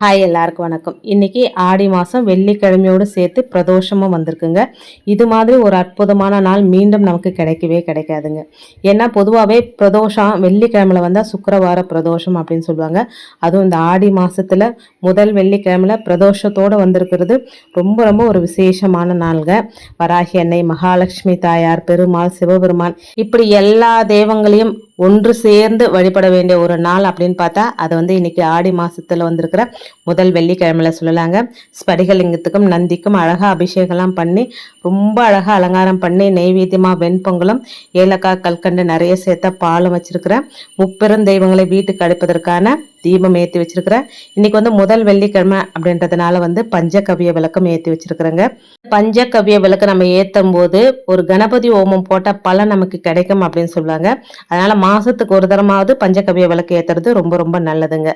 Hi, எல்லாருக்கும் வணக்கம். இன்னைக்கு ஆடி மாதம் வெள்ளிக்கிழமையோடு சேர்த்து பிரதோஷமும் வந்திருக்குங்க. இது மாதிரி ஒரு அற்புதமான நாள் மீண்டும் நமக்கு கிடைக்கவே கிடைக்காதுங்க. ஏன்னா பொதுவாகவே பிரதோஷம் வெள்ளிக்கிழமையில வந்தால் சுக்கிரவார பிரதோஷம் அப்படின்னு சொல்லுவாங்க. அதுவும் இந்த ஆடி மாதத்தில் முதல் வெள்ளிக்கிழமையில பிரதோஷத்தோடு வந்திருக்கிறது ரொம்ப ரொம்ப ஒரு விசேஷமான நாள்ங்க. வராகி அன்னை, மகாலட்சுமி தாயார், பெருமாள், சிவபெருமான் இப்படி எல்லா தெய்வங்களையும் ஒன்று சேர்ந்து வழிபட வேண்டிய ஒரு நாள் அப்படின்னு பார்த்தா அது இன்னைக்கு ஆடி மாசத்துல வந்திருக்கிற முதல் வெள்ளிக்கிழமையில சொல்லலாங்க. ஸ்படிகலிங்கத்துக்கும் நந்திக்கும் அழகா அபிஷேகம்லாம் பண்ணி ரொம்ப அழகா அலங்காரம் பண்ணி நெய்வேத்தியமா வெண்பொங்கலும் ஏலக்காய் கல்கண்டு நிறைய சேர்த்த பாலும் வச்சிருக்கிறேன். முப்பெரும் தெய்வங்களை வீட்டுக்கு அழைப்பதற்கான தீபம் ஏற்றி வச்சிருக்கிறேன். இன்னைக்கு முதல் வெள்ளிக்கிழமை அப்படின்றதுனால பஞ்சகவிய விளக்கம் ஏற்றி வச்சிருக்கிறேங்க. பஞ்சகவிய விளக்கு நம்ம ஏற்றும் போது ஒரு கணபதி ஓமம் போட்ட பலன் நமக்கு கிடைக்கும் அப்படின்னு சொல்லுவாங்க. அதனால மாசத்துக்கு ஒரு தரமாவது பஞ்சகவிய விளக்கு ஏத்துறது ரொம்ப ரொம்ப நல்லதுங்க.